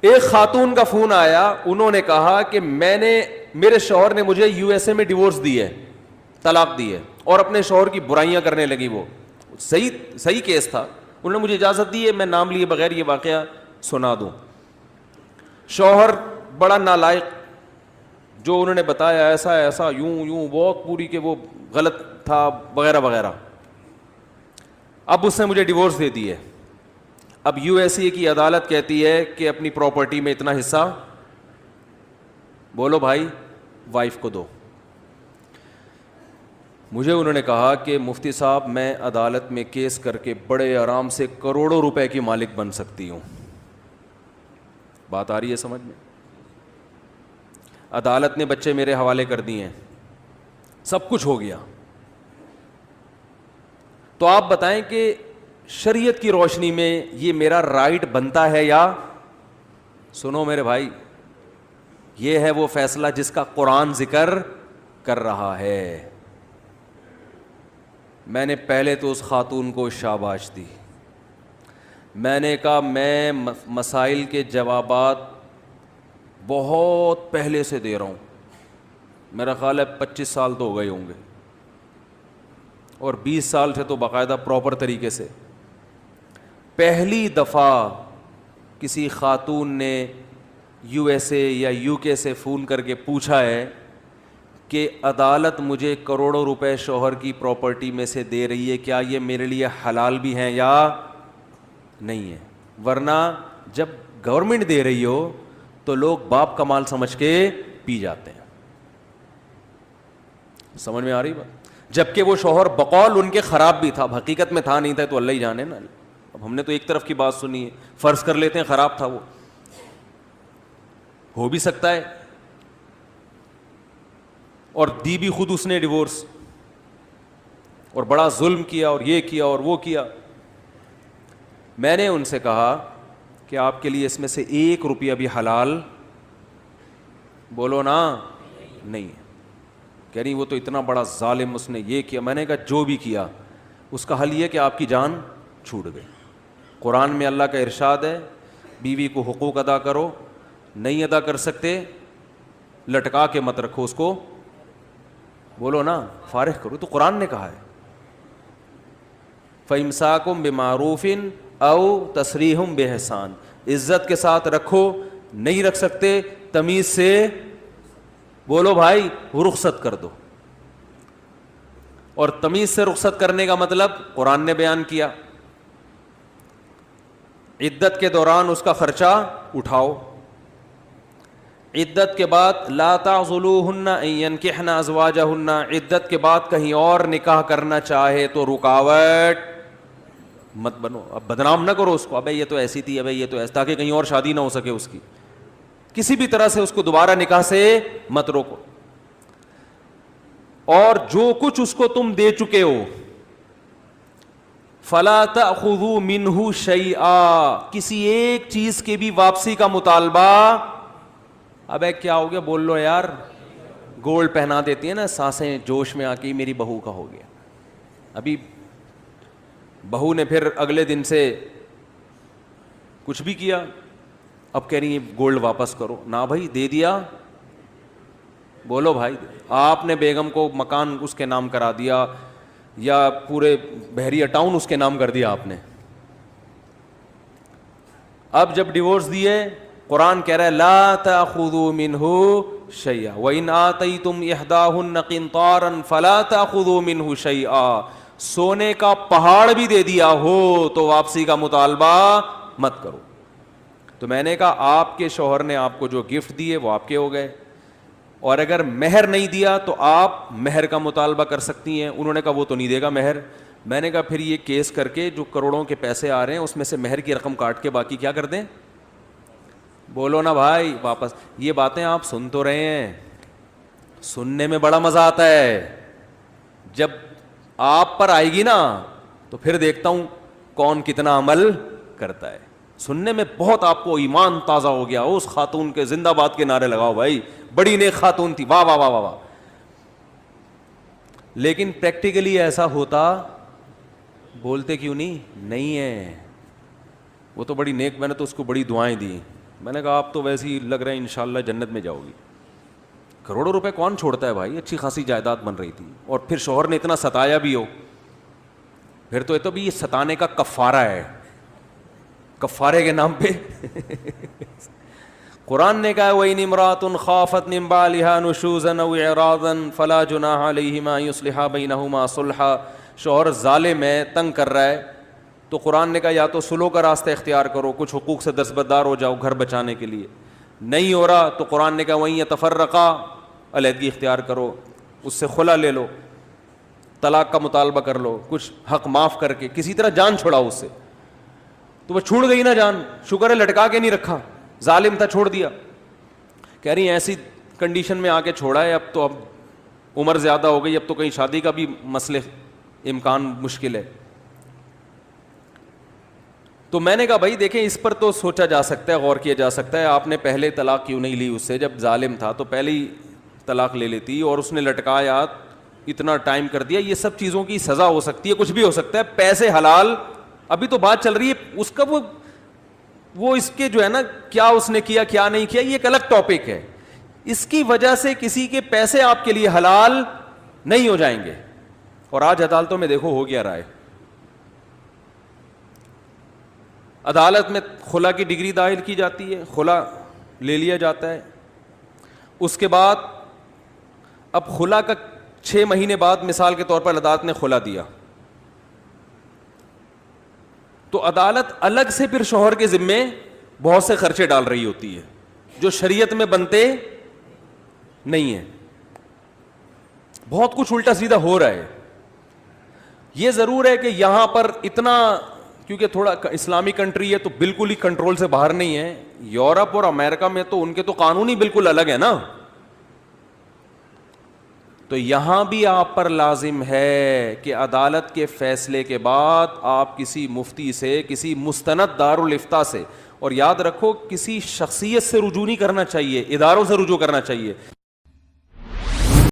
ایک خاتون کا فون آیا, انہوں نے کہا کہ میرے شوہر نے مجھے یو ایس اے میں ڈیورس دی ہے, طلاق دی ہے, اور اپنے شوہر کی برائیاں کرنے لگی. وہ صحیح کیس تھا, انہوں نے مجھے اجازت دی ہے میں نام لیے بغیر یہ واقعہ سنا دوں. شوہر بڑا نالائق, جو انہوں نے بتایا ایسا ایسا یوں بہت پوری کہ وہ غلط تھا وغیرہ وغیرہ. اب اس نے مجھے ڈیورس دے دی ہے. اب یو ایس اے کی عدالت کہتی ہے کہ اپنی پراپرٹی میں اتنا حصہ بولو بھائی وائف کو دو. مجھے انہوں نے کہا کہ مفتی صاحب میں عدالت میں کیس کر کے بڑے آرام سے کروڑوں روپے کی مالک بن سکتی ہوں. بات آ رہی ہے سمجھ میں؟ عدالت نے بچے میرے حوالے کر دیے ہیں, سب کچھ ہو گیا. تو آپ بتائیں کہ شریعت کی روشنی میں یہ میرا رائٹ بنتا ہے یا؟ سنو میرے بھائی, یہ ہے وہ فیصلہ جس کا قرآن ذکر کر رہا ہے. میں نے پہلے تو اس خاتون کو شاباش دی. میں نے کہا میں مسائل کے جوابات بہت پہلے سے دے رہا ہوں, میرا خیال ہے 25 سال تو ہو گئے ہوں گے, اور 20 سال سے تو باقاعدہ پراپر طریقے سے. پہلی دفعہ کسی خاتون نے یو ایس اے یا یو کے سے فون کر کے پوچھا ہے کہ عدالت مجھے کروڑوں روپے شوہر کی پراپرٹی میں سے دے رہی ہے, کیا یہ میرے لیے حلال بھی ہیں یا نہیں ہے؟ ورنہ جب گورنمنٹ دے رہی ہو تو لوگ باپ کا مال سمجھ کے پی جاتے ہیں. سمجھ میں آ رہی بات؟ جبکہ وہ شوہر بقول ان کے خراب بھی تھا, حقیقت میں تھا نہیں تھا تو اللہ ہی جانے نا. اب ہم نے تو ایک طرف کی بات سنی ہے, فرض کر لیتے ہیں خراب تھا, وہ ہو بھی سکتا ہے, اور دی بھی خود اس نے ڈیورس, اور بڑا ظلم کیا اور یہ کیا اور وہ کیا. میں نے ان سے کہا کہ آپ کے لیے اس میں سے 1 روپیہ بھی حلال بولو نا نہیں ہے. کہہ رہی وہ تو اتنا بڑا ظالم, اس نے یہ کیا. میں نے کہا جو بھی کیا اس کا حل یہ کہ آپ کی جان چھوٹ گئی. قرآن میں اللہ کا ارشاد ہے بیوی کو حقوق ادا کرو, نہیں ادا کر سکتے لٹکا کے مت رکھو اس کو, بولو نا فارغ کرو. تو قرآن نے کہا ہے فَإِمْسَاكُمْ بِمَعْرُوفٍ أَوْ تَسْرِيحٌ بِإِحْسَانٍ, عزت کے ساتھ رکھو, نہیں رکھ سکتے تمیز سے بولو بھائی رخصت کر دو. اور تمیز سے رخصت کرنے کا مطلب قرآن نے بیان کیا, عدت کے دوران اس کا خرچہ اٹھاؤ, عدت کے بعد لا تعضلوہن ان ینکحن ازواجہن, عدت کے بعد کہیں اور نکاح کرنا چاہے تو رکاوٹ مت بنو. اب بدنام نہ کرو اس کو, ابے یہ تو ایسی تھی, ابے یہ تو ایسا, تاکہ کہیں اور شادی نہ ہو سکے اس کی. کسی بھی طرح سے اس کو دوبارہ نکاح سے مت روکو. اور جو کچھ اس کو تم دے چکے ہو فلا تأخذوا منہ شیئا, کسی ایک چیز کی بھی واپسی کا مطالبہ. ابے کیا ہو گیا بول لو یار, گولڈ پہنا دیتی ہیں نا سانسیں جوش میں آ کے میری بہو کا ہو گیا. ابھی بہو نے پھر اگلے دن سے کچھ بھی کیا, اب کہہ رہی ہیں گولڈ واپس کرو. نہ بھائی دے دیا, بولو بھائی. آپ نے بیگم کو مکان اس کے نام کرا دیا یا پورے بحریہ ٹاؤن اس کے نام کر دیا آپ نے. اب جب ڈیورس دیے قرآن کہہ رہا ہے لا تأخذوا منہ شیئا وإن آتیتم احداہن قنطارا فلا تأخذوا منہ شیئا, سونے کا پہاڑ بھی دے دیا ہو تو واپسی کا مطالبہ مت کرو. تو میں نے کہا آپ کے شوہر نے آپ کو جو گفٹ دیے وہ آپ کے ہو گئے, اور اگر مہر نہیں دیا تو آپ مہر کا مطالبہ کر سکتی ہیں. انہوں نے کہا وہ تو نہیں دے گا مہر. میں نے کہا پھر یہ کیس کر کے جو کروڑوں کے پیسے آ رہے ہیں اس میں سے مہر کی رقم کاٹ کے باقی کیا کر دیں, بولو نا بھائی واپس. یہ باتیں آپ سن تو رہے ہیں, سننے میں بڑا مزہ آتا ہے, جب آپ پر آئے گی نا تو پھر دیکھتا ہوں کون کتنا عمل کرتا ہے. سننے میں بہت آپ کو ایمان تازہ ہو گیا, اس خاتون کے زندہ باد کے نعرے لگاؤ بھائی, بڑی نیک خاتون تھی, واہ واہ واہ واہ واہ. لیکن پریکٹیکلی ایسا ہوتا بولتے کیوں نہیں ہے, وہ تو بڑی نیک, میں نے تو اس کو بڑی دعائیں دی, میں نے کہا آپ تو ویسے ہی لگ رہے ہیں انشاءاللہ جنت میں جاؤ گی. کروڑوں روپے کون چھوڑتا ہے بھائی؟ اچھی خاصی جائیداد بن رہی تھی, اور پھر شوہر نے اتنا ستایا بھی ہو, پھر تو یہ تو بھی یہ ستانے کا کفارہ ہے, کفارے کے نام پہ. قرآن نے کہا وَإِنِ امْرَأَةٌ خَافَتْ مِنْ بَعْلِهَا نُشُوزًا أَوْ إِعْرَاضًا فَلَا جُنَاحَ عَلَيْهِمَا أَن يُصْلِحَا بَيْنَهُمَا صُلْحًا. شوہر ظالم ہے, تنگ کر رہا ہے, تو قرآن نے کہا یا تو سلو کا راستہ اختیار کرو, کچھ حقوق سے دستبردار ہو جاؤ گھر بچانے کے لیے. نہیں ہو رہا تو قرآن نے کہا وَإِن يَتَفَرَّقَا علیحدگی اختیار کرو, اس سے خلا لے لو, طلاق کا مطالبہ کر لو, کچھ حق معاف کر کے کسی طرح جان چھڑاؤ اس سے. تو وہ چھوڑ گئی نا جان, شکر ہے لٹکا کے نہیں رکھا, ظالم تھا چھوڑ دیا. کہہ رہی ہیں ایسی کنڈیشن میں آ کے چھوڑا ہے, اب عمر زیادہ ہو گئی, اب تو کہیں شادی کا بھی مسئلے امکان مشکل ہے. تو میں نے کہا بھائی دیکھیں اس پر تو سوچا جا سکتا ہے, غور کیا جا سکتا ہے, آپ نے پہلے طلاق کیوں نہیں لی اس سے؟ جب ظالم تھا تو پہلے ہی طلاق لے لیتی, اور اس نے لٹکایا, اتنا ٹائم کر دیا. یہ سب چیزوں کی سزا ہو سکتی ہے, کچھ بھی ہو سکتا ہے. پیسے حلال, ابھی تو بات چل رہی ہے اس کا, وہ اس کے جو ہے نا کیا اس نے کیا کیا نہیں کیا, یہ ایک الگ ٹاپک ہے. اس کی وجہ سے کسی کے پیسے آپ کے لیے حلال نہیں ہو جائیں گے. اور آج عدالتوں میں دیکھو ہو گیا رائے, عدالت میں خلا کی ڈگری دائر کی جاتی ہے, خلا لے لیا جاتا ہے. اس کے بعد اب خلا کا 6 مہینے بعد مثال کے طور پر عدالت نے خلا دیا, تو عدالت الگ سے پھر شوہر کے ذمے بہت سے خرچے ڈال رہی ہوتی ہے جو شریعت میں بنتے نہیں ہیں. بہت کچھ الٹا سیدھا ہو رہا ہے. یہ ضرور ہے کہ یہاں پر اتنا, کیونکہ تھوڑا اسلامی کنٹری ہے تو بالکل ہی کنٹرول سے باہر نہیں ہے. یورپ اور امریکہ میں تو ان کے تو قانون ہی بالکل الگ ہے نا. تو یہاں بھی آپ پر لازم ہے کہ عدالت کے فیصلے کے بعد آپ کسی مفتی سے, کسی مستند دارالافتاء سے, اور یاد رکھو کسی شخصیت سے رجوع نہیں کرنا چاہیے, اداروں سے رجوع کرنا چاہیے.